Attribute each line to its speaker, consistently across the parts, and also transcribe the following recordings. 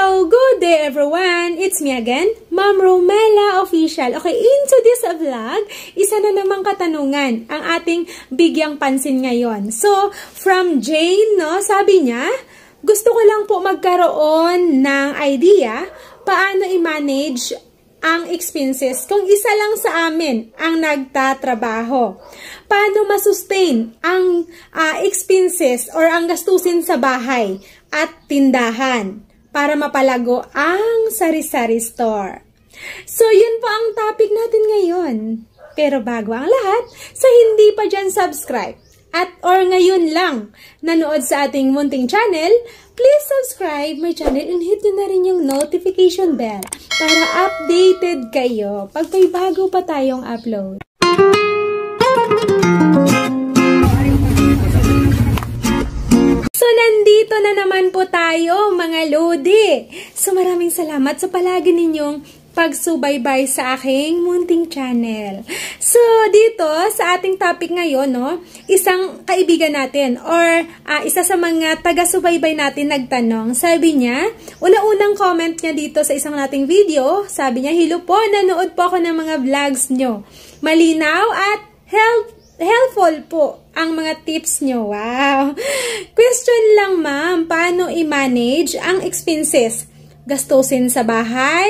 Speaker 1: Hello, good day everyone! It's me again, Ma'am Romela Official. Okay, into this vlog, isa na namang katanungan ang ating bigyang pansin ngayon. So, from Jane, no, sabi niya, gusto ko lang po magkaroon ng idea paano i-manage ang expenses kung isa lang sa amin ang nagtatrabaho. Paano masustain ang expenses or ang gastusin sa bahay at tindahan para mapalago ang sari-sari store. So, yun po ang topic natin ngayon. Pero bago ang lahat, sa hindi pa dyan subscribe at or ngayon lang nanood sa ating munting channel, please subscribe my channel and hit nyo na rin yung notification bell para updated kayo pag may bago pa tayong upload. So, nandito na naman po tayo, mga Lodi. So, maraming salamat sa palagi ninyong pagsubaybay sa aking munting channel. So, dito, sa ating topic ngayon, no, isang kaibigan natin or isa sa mga taga-subaybay natin nagtanong. Sabi niya, una-unang comment niya dito sa isang nating video, sabi niya, "Hello po, nanood po ako ng mga vlogs nyo. Malinaw at helpful po ang mga tips nyo." Wow! Question lang, ma'am, paano i-manage ang expenses? Gastusin sa bahay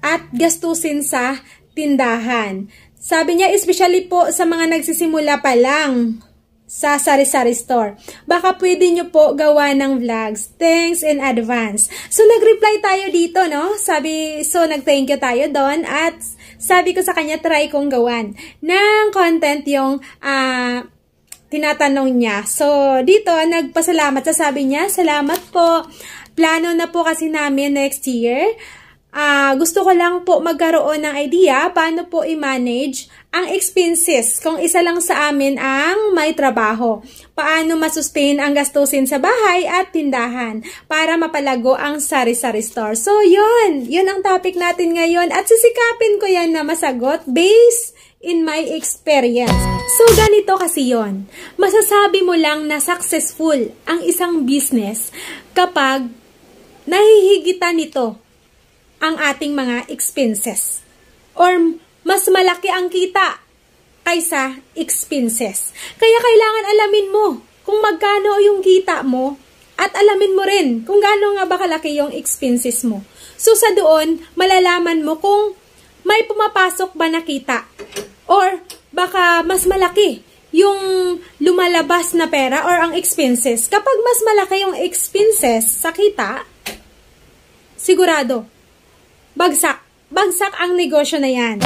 Speaker 1: at gastusin sa tindahan. Sabi niya, especially po sa mga nagsisimula pa lang sa sari-sari store. Baka pwede nyo po gawa ng vlogs. Thanks in advance. So, nag-reply tayo dito, no? Nag-thank you tayo doon at sabi ko sa kanya, try kong gawan ng content yung tinatanong niya. So, dito, nagpasalamat. Sabi niya, salamat po. Plano na po kasi namin next year. Gusto ko lang po magkaroon ng idea paano po i-manage ang expenses kung isa lang sa amin ang may trabaho. Paano masustain ang gastusin sa bahay at tindahan para mapalago ang sari-sari store. So, yun ang topic natin ngayon at sisikapin ko yan na masagot based in my experience. So, ganito kasi yon. Masasabi mo lang na successful ang isang business kapag nahihigitan nito ang ating mga expenses. Or mas malaki ang kita kaysa expenses. Kaya kailangan alamin mo kung magkano yung kita mo at alamin mo rin kung gaano nga ba kalaki yung expenses mo. So sa doon, malalaman mo kung may pumapasok ba na kita or baka mas malaki yung lumalabas na pera or ang expenses. Kapag mas malaki yung expenses sa kita, sigurado, bagsak ang negosyo na yan.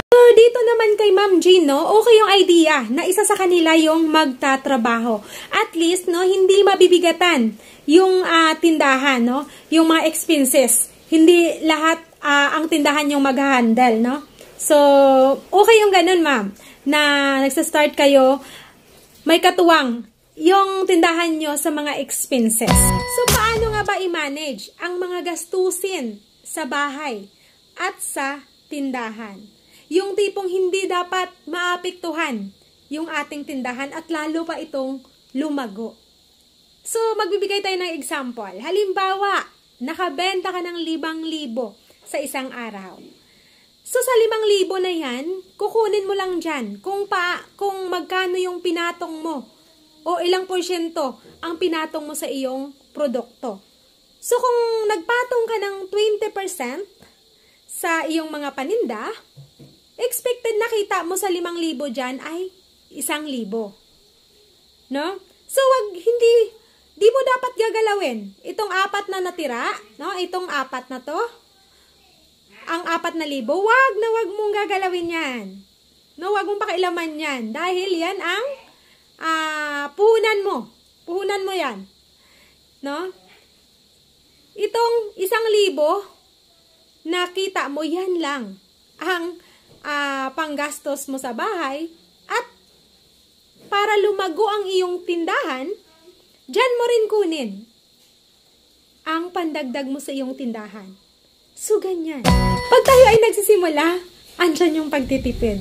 Speaker 1: So, dito naman kay Ma'am Jane, no, okay yung idea na isa sa kanila yung magtatrabaho. At least, no, hindi mabibigatan yung tindahan, no, yung mga expenses. Hindi lahat ang tindahan yung mag-handle, no. So, okay yung ganun, ma'am, na nagsa-start kayo, may katuwang yung tindahan nyo sa mga expenses. So, paano nga ba i-manage ang mga gastusin sa bahay at sa tindahan? Yung tipong hindi dapat maapektuhan yung ating tindahan at lalo pa itong lumago. So, magbibigay tayo ng example. Halimbawa, nakabenta ka ng 5,000 sa isang araw. So, sa 5,000 na yan, kukunin mo lang dyan kung magkano yung pinatong mo o ilang porsyento ang pinatong mo sa iyong produkto. So, kung nagpatong ka ng 20% sa iyong mga paninda, expected na kita mo sa 5,000 dyan ay 1,000. No? So, di mo dapat gagalawin. Itong 4 na natira, no? Itong 4 na to, ang 4,000, wag mong gagalawin yan. No, wag mong pakialaman yan. Dahil yan ang puhunan mo. Puhunan mo yan. No? Itong 1,000 na kita mo, yan lang ang panggastos mo sa bahay at para lumago ang iyong tindahan, dyan mo rin kunin ang pandagdag mo sa iyong tindahan. So, ganyan. Pag tayo ay nagsisimula, andyan yung pagtitipid.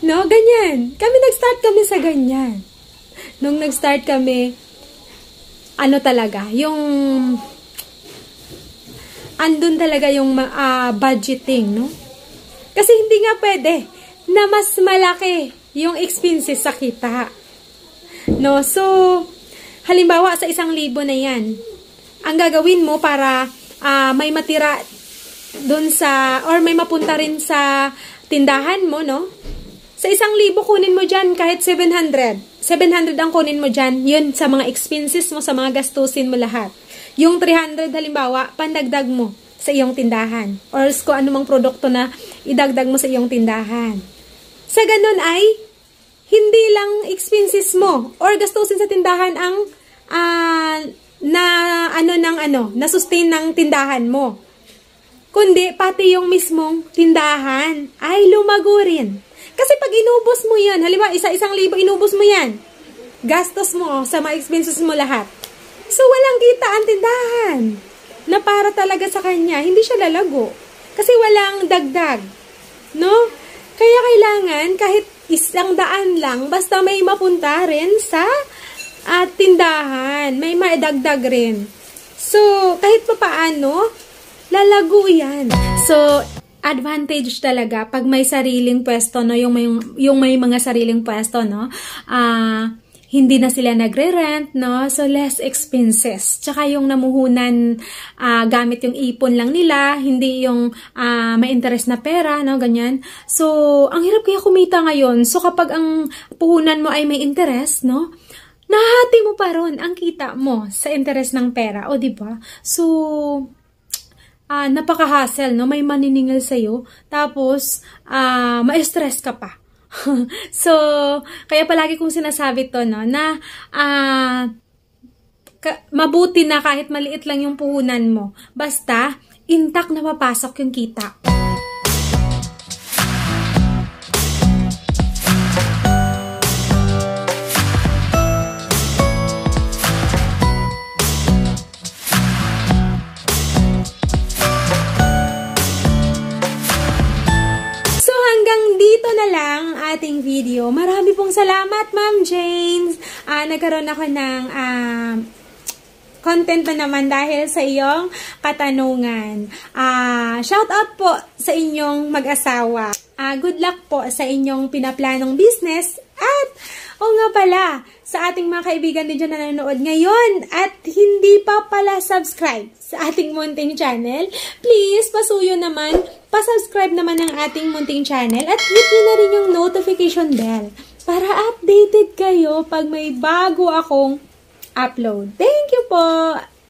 Speaker 1: No, ganyan. Nag-start kami sa ganyan. Nung nag-start kami, ano talaga, yung andun talaga yung budgeting, no? Kasi hindi nga pwede na mas malaki yung expenses sa kita. No, so, halimbawa sa 1,000 na yan, ang gagawin mo para may matira dun sa, or may mapunta rin sa tindahan mo, no? Sa 1,000, kunin mo dyan kahit 700. 700 ang kunin mo dyan. Yun sa mga expenses mo, sa mga gastusin mo lahat. Yung 300 halimbawa, pandagdag mo sa iyong tindahan. Or kung anumang produkto na idagdag mo sa iyong tindahan. Sa ganun ay, hindi lang expenses mo or gastusin sa tindahan ang na-sustain ng tindahan mo. Kundi, pati yung mismong tindahan ay lumago rin. Kasi pag inubos mo yan, halimbawa, 1,000 inubos mo yan, gastos mo sa mga expenses mo lahat. So, walang kita ang tindahan na para talaga sa kanya. Hindi siya lalago. Kasi walang dagdag. No? Kaya kailangan, kahit 100 lang, basta may mapunta rin sa tindahan. May maidagdag rin. So, kahit pa paano, lalago yan. So, advantage talaga pag may sariling pwesto, no, yung may mga sariling pwesto, no, hindi na sila nagre-rent, no, so less expenses. Tsaka yung namuhunan gamit yung ipon lang nila, hindi yung may interest na pera, no, ganyan. So, ang hirap kaya kumita ngayon. So, kapag ang puhunan mo ay may interest, no, nahati mo pa ron ang kita mo sa interest ng pera, o diba? So, napaka-hassle, no? May maniningil sa'yo, tapos, ma-stress ka pa. So, kaya palagi kong sinasabi to, no, na, mabuti na kahit maliit lang yung puhunan mo. Basta, intact na papasok yung kita. Na lang ating video. Marami pong salamat, Ma'am James. Nagkaroon ako ng content na naman dahil sa iyong katanungan. Shout out po sa inyong mag-asawa. Good luck po sa inyong pinaplanong business. At, nga pala, sa ating mga kaibigan din dyan na nanonood ngayon at hindi pa pala subscribe sa ating munting channel, please pasuyo naman, pasubscribe naman ng ating munting channel at hit nyo na rin yung notification bell para updated kayo pag may bago akong upload. Thank you po!